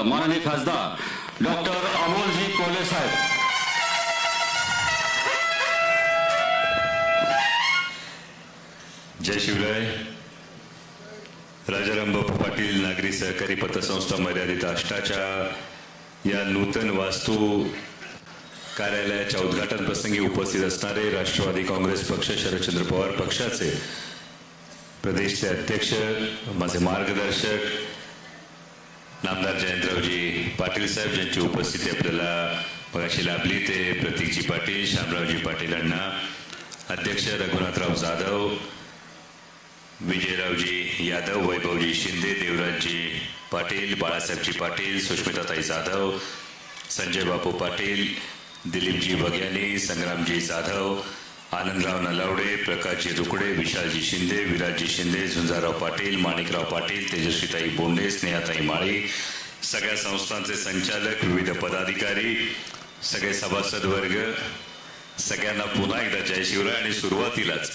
माननीय खासदार डॉक्टर अमोलजी कोल्हे साहेब. जय शिवराय. राजाराम बापू पाटील नागरी सहकारी पतसंस्था मर्यादित आष्टाच्या या नूतन वास्तू कार्यालयाच्या उद्घाटन प्रसंगी उपस्थित असणारे राष्ट्रवादी काँग्रेस पक्ष शरदचंद्र पवार पक्षाचे प्रदेशचे अध्यक्ष, माझे मार्गदर्शक नामदार जयंतरावजी पाटील साहेब, ज्यांची उपस्थिती आपल्याला मगाशी लाभली, ते प्रतीकजी पाटील, श्यामरावजी पाटील अण्णा, अध्यक्ष रघुनाथराव जाधव, विजयरावजी यादव, वैभवजी शिंदे, देवराजजी पाटील, बाळासाहेबजी पाटील, सुष्मिताताई जाधव, संजय बापू पाटील, दिलीपजी बग्यानी, संग्रामजी जाधव, आनंदराव नलावडे, प्रकाशजी रुकडे, विशालजी शिंदे, विराजजी शिंदे, झुंजाराव पाटील, माणिकराव पाटील, तेजस्वीताई बोंडे, स्नेहाताई माळी, सगळ्या संस्थांचे संचालक, विविध पदाधिकारी, सगळे सभासद वर्ग, सगळ्यांना पुन्हा एकदा जय शिवराय. आणि सुरुवातीलाच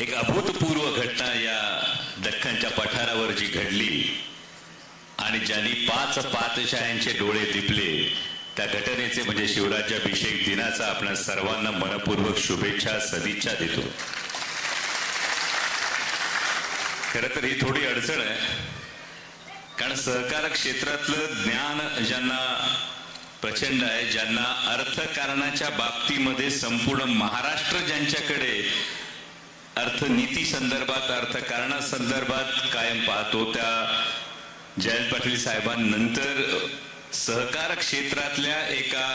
एक अभूतपूर्व घटना या दख्खनच्या पठारावर जी घडली आणि ज्यांनी 5 पातशाह्यांचे डोळे दिपले, त्या घटनेचे म्हणजे शिवराज्याभिषेक दिनाचा आपल्या सर्वांना मनपूर्वक शुभेच्छा, सदिच्छा देतो. खरं तर ही थोडी अडचण आहे, कारण सहकार क्षेत्रातलं ज्ञान ज्यांना प्रचंड आहे, ज्यांना अर्थकारणाच्या बाबतीमध्ये संपूर्ण महाराष्ट्र ज्यांच्याकडे अर्थनीती संदर्भात, अर्थकारणासंदर्भात कायम पाहतो, त्या जयंत पाटील साहेबांनंतर सहकार क्षेत्रातल्या एका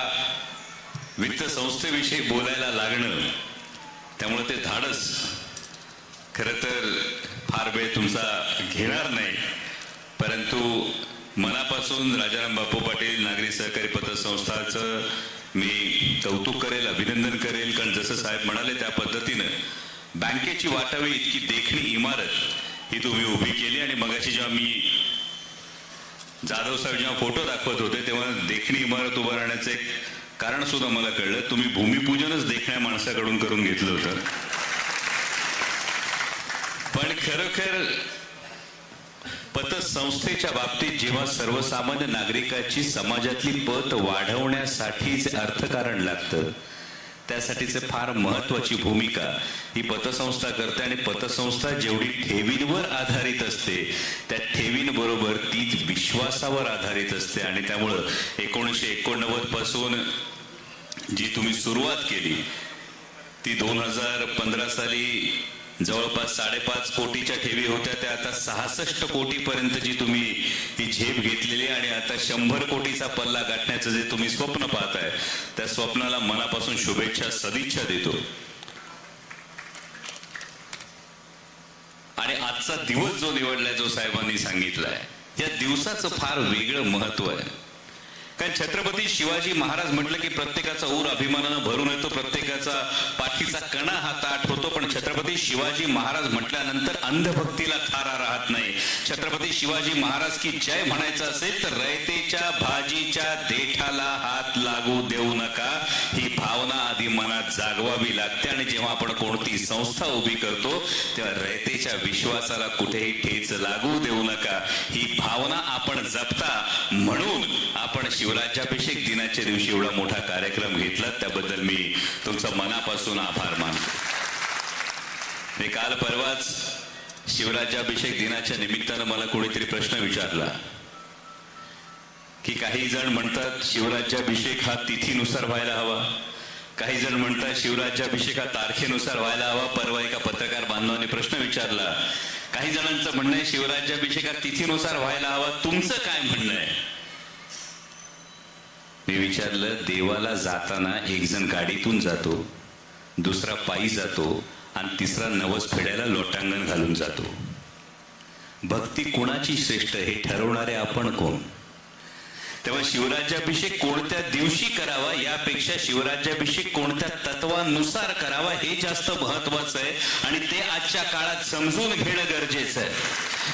वित्त संस्थेविषयी बोलायला लागणं, त्यामुळे ते धाडस खरं तर फार वेळ तुमचा घेणार नाही, परंतु मनापासून राजाराम बापू पाटील नागरी सहकारी पतसंस्थाचं मी कौतुक करेल, अभिनंदन करेल. कारण जसं साहेब म्हणाले त्या पद्धतीनं बँकेची वाटावी इतकी देखणी इमारत ही तुम्ही उभी केली. आणि मगाशी जेव्हा मी जाधव साहेब जेव्हा फोटो दाखवत होते तेव्हा देखणी इमारत उभारण्याचं एक कारण सुद्धा मला कळलं. तुम्ही भूमिपूजनच देखण्या माणसाकडून करून घेतलं होतं. पण खरोखर पतसंस्थेच्या बाबतीत जेव्हा सर्वसामान्य नागरिकाची समाजातली पत वाढवण्यासाठीच अर्थकारण लागतं, त्यासाठीच फार महत्वाची भूमिका ही पतसंस्था करते. आणि पतसंस्था जेवढी ठेवींवर आधारित असते, त्या ठेवींबरोबर तीच विश्वासावर आधारित असते. आणि त्यामुळं 1989 पासून जी तुम्ही सुरुवात केली ती 2015 साली जवळपास 5.5 कोटीच्या ठेवी होत्या, त्या आता 66 कोटीपर्यंत जी तुम्ही ती झेप घेतलेली, आणि आता 100 कोटीचा पल्ला गाठण्याचं जे तुम्ही स्वप्न पाहताय, त्या स्वप्नाला मनापासून शुभेच्छा, सदिच्छा देतो. आणि आजचा दिवस जो निवडलाय, जो साहेबांनी सांगितलाय, या दिवसाचं फार वेगळं महत्व आहे. कारण छत्रपती शिवाजी महाराज म्हटलं की प्रत्येकाचा ऊर अभिमानानं भरून येतो, प्रत्येकाचा पाठीचा कणा हा ताठ होतो. पण छत्रपती शिवाजी महाराज म्हटल्यानंतर अंधभक्तीला थारा राहत नाही. छत्रपती शिवाजी महाराज की जय म्हणायचं असेल तर रयतेच्या भाजीच्या देठाला हात लागू देऊ नका, ही भावना आधी मनात जागवावी लागते. आणि जेव्हा आपण कोणती संस्था उभी करतो तेव्हा रयतेच्या विश्वासाला कुठेही ठेच लागू देऊ नका, ही भावना आपण जपता. म्हणून आपण शिवराज्याभिषेक दिनाच्या दिवशी एवढा मोठा कार्यक्रम घेतला, त्याबद्दल मी तुमचा मनापासून आभार मानतो. मी काल परवाच शिवराज्याभिषेक दिनाच्या निमित्तानं मला कोणीतरी प्रश्न विचारला की काही जण म्हणतात शिवराज्याभिषेक हा तिथीनुसार व्हायला हवा, काही जण म्हणतात शिवराज्याभिषेक हा तारखेनुसार व्हायला हवा. परवा एका पत्रकार बांधवाने प्रश्न विचारला, काही जणांचं म्हणणं आहे शिवराज्याभिषेक हा तिथीनुसार व्हायला हवा, तुमचं काय म्हणणं आहे? मी विचारलं, देवाला जाताना एक जण गाडीतून जातो, दुसरा पायी जातो आणि तिसरा नवस फेडायला लोटांगण घालून जातो. भक्ती कोणाची श्रेष्ठ हे ठरवणारे आपण कोण? तेव्हा शिवराज्याभिषेक कोणत्या दिवशी करावा यापेक्षा शिवराज्याभिषेक कोणत्या तत्वानुसार करावा हे जास्त महत्वाचं आहे. आणि ते आजच्या काळात समजून घेणं गरजेचं आहे.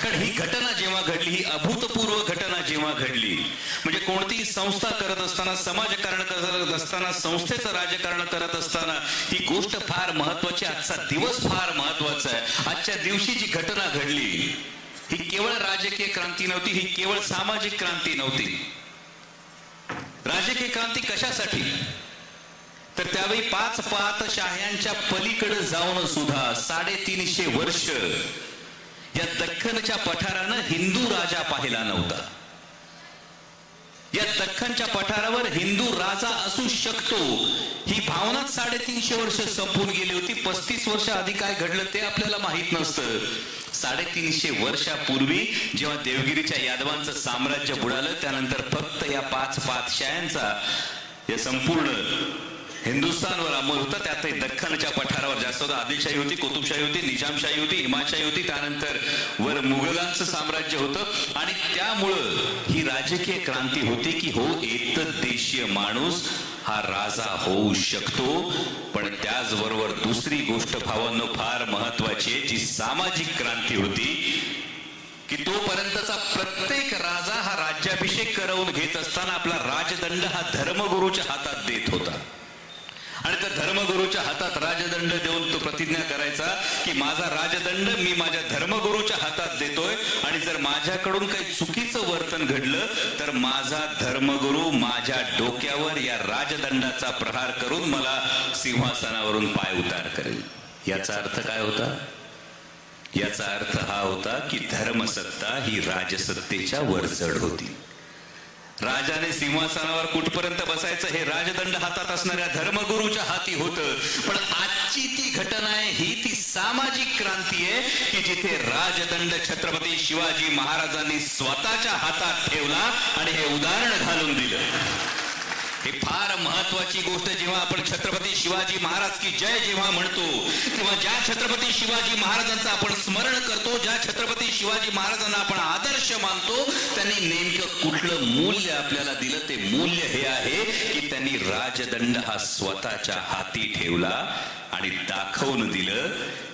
कारण ही घटना जेव्हा घडली, ही अभूतपूर्व घटना जेव्हा घडली, म्हणजे कोणतीही संस्था करत असताना, समाजकारण करत असताना, संस्थेचं राजकारण करत असताना ही गोष्ट फार महत्वाची, आजचा दिवस फार महत्वाचा आहे. आजच्या दिवशी जी घटना घडली ही केवळ राजकीय क्रांती नव्हती, ही केवळ सामाजिक क्रांती नव्हती. राजकीय क्रांती कशासाठी? तर त्यावेळी 5 पातशाह्यांच्या पलीकडे जाऊन सुद्धा 350 वर्ष या दख्खनच्या पठारानं हिंदू राजा पाहिला नव्हता. या दख्खनच्या पठारावर हिंदू राजा असू शकतो ही भावना 350 वर्ष संपून गेली होती. 35 वर्ष आधी काय घडलं ते आपल्याला माहित नसतं. 350 वर्षापूर्वी जेव्हा देवगिरीच्या यादवांचं साम्राज्य बुडालं, त्यानंतर फक्त या 5 पातशाह्यांचा या संपूर्ण हिंदुस्थानवर अंमल होता. त्यातही दख्खनच्या पठारावर जास्त होता. आदिलशाही होती, कुतुबशाही होती, निजामशाही होती, इमादशाही होती, त्यानंतर वर मुघलांचं साम्राज्य होतं. आणि त्यामुळं ही राजकीय क्रांती होती की हो, एकदेशीय माणूस हा राजा होऊ शकतो. पण त्याचबरोबर दुसरी गोष्ट भावांनो फार महत्वाची आहे, जी सामाजिक क्रांती होती की तोपर्यंतचा प्रत्येक राजा हा राज्याभिषेक करवून घेत असताना आपला राजदंड हा धर्मगुरूच्या हातात देत होता. आणि त्या धर्मगुरूच्या हातात राजदंड देऊन तो प्रतिज्ञा करायचा की माझा राजदंड मी माझ्या धर्मगुरूच्या हातात देतोय, आणि जर माझ्याकडून काही चुकीचं वर्तन घडलं तर माझा धर्मगुरू माझ्या डोक्यावर या राजदंडाचा प्रहार करून मला सिंहासनावरून पाय उतार करेल. याचा अर्थ काय होता? याचा अर्थ हा होता की धर्मसत्ता ही राजसत्तेच्या वरचढ होती. राजाने सिंहासनावर कुठपर्यंत बसायचं हे राजदंड हातात असणाऱ्या धर्मगुरूच्या हाती होतं. पण आजची ती घटना आहे, ही ती सामाजिक क्रांती आहे की जिथे राजदंड छत्रपती शिवाजी महाराजांनी स्वतःच्या हातात ठेवला आणि हे उदाहरण घालून दिलं. हे फार महत्वाची गोष्ट. जेव्हा आपण छत्रपती शिवाजी महाराज की जय जेव्हा म्हणतो, किंवा ज्या छत्रपती शिवाजी महाराजांचं आपण स्मरण करतो, ज्या छत्रपती शिवाजी महाराजांना आपण आदर्श मानतो, त्यांनी नेमकं कुठलं मूल्य आपल्याला दिलं? ते मूल्य हे आहे की त्यांनी राजदंड हा स्वतःच्या हाती ठेवला आणि दाखवून दिलं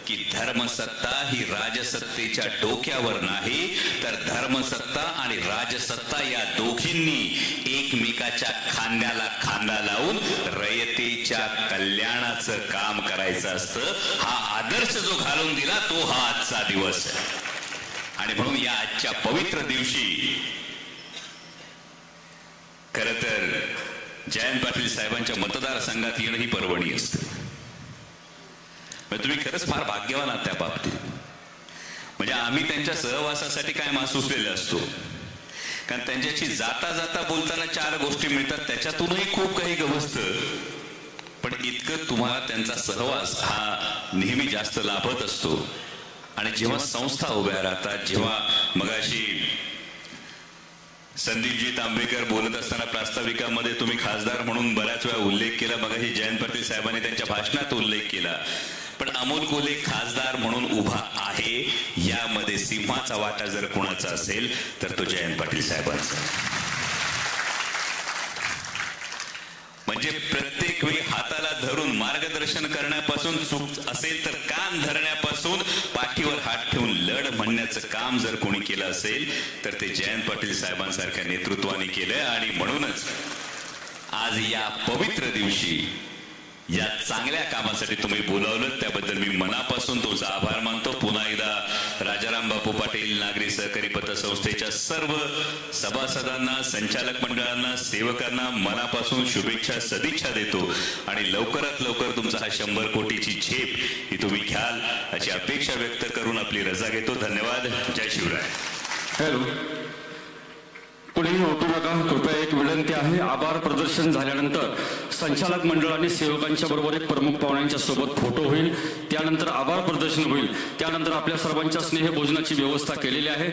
की धर्मसत्ता ही राजसत्तेच्या डोक्यावर नाही, तर धर्मसत्ता आणि राजसत्ता या दोघींनी एकमेकाच्या खांद्याला खांदा लावून रयतेच्या कल्याणाचं काम करायचं असतं. हा आदर्श जो घालून दिला तो हा आजचा दिवस आहे. आणि म्हणून या आजच्या पवित्र दिवशी खर तर जयंत पाटील साहेबांच्या मतदारसंघात येणं ही पर्वणी असते. तुम्ही खरंच फार भाग्यवान आहात त्या बाबतीत. म्हणजे आम्ही त्यांच्या सहवासासाठी काय मासूसलेले असतो, कारण त्यांच्याशी जाता जाता बोलताना 4 गोष्टी मिळतात, त्याच्यातूनही खूप काही गवसतं. पण इतकं तुम्हाला त्यांचा सहवास हा नेहमी जास्त लाभत असतो. आणि जेव्हा संस्था उभ्या राहतात, जेव्हा मगाशी संदीपजी तांबेकर बोलत असताना प्रास्ताविकामध्ये तुम्ही खासदार म्हणून बऱ्याच वेळा उल्लेख केला, मगाशी जयंत पाटील साहेबांनी त्यांच्या भाषणात उल्लेख केला. पण अमोल कोल्हे खासदार म्हणून उभा आहे, यामध्ये सिंहाचा वाटा जर कोणाचा असेल तर तो जयंत पाटील साहेबांचा. म्हणजे प्रत्येक वेळी हाताला धरून मार्गदर्शन करण्यापासून, चूक असेल तर कान धरण्यापासून, पाठीवर हात ठेवून लढ म्हणण्याचं काम जर कोणी केलं असेल तर ते जयंत पाटील साहेबांसारख्या नेतृत्वाने केलंय. आणि म्हणूनच आज या पवित्र दिवशी या चांगल्या कामासाठी तुम्ही बोलावलं, त्याबद्दल मी मनापासून तुमचा आभार मानतो. पुन्हा एकदा राजाराम बापू पाटील नागरी सहकारी पतसंस्थेच्या सर्व सभासदांना, संचालक मंडळांना, सेवकांना मनापासून शुभेच्छा, सदिच्छा देतो. आणि लवकरात लवकर तुमचा हा 100 कोटीची झेप ही तुम्ही घ्याल अशी अपेक्षा व्यक्त करून आपली रजा घेतो. धन्यवाद. जय शिवराय. हॅलो, पुढेही ओटू नका. कृपया एक विनंती आहे, आभार प्रदर्शन झाल्यानंतर संचालक मंडळ आणि सेवकांच्या बरोबर एक प्रमुख पाहुण्यांच्या सोबत फोटो होईल, त्यानंतर आभार प्रदर्शन होईल, त्यानंतर आपल्या सर्वांच्या स्नेह भोजनाची व्यवस्था केलेली आहे.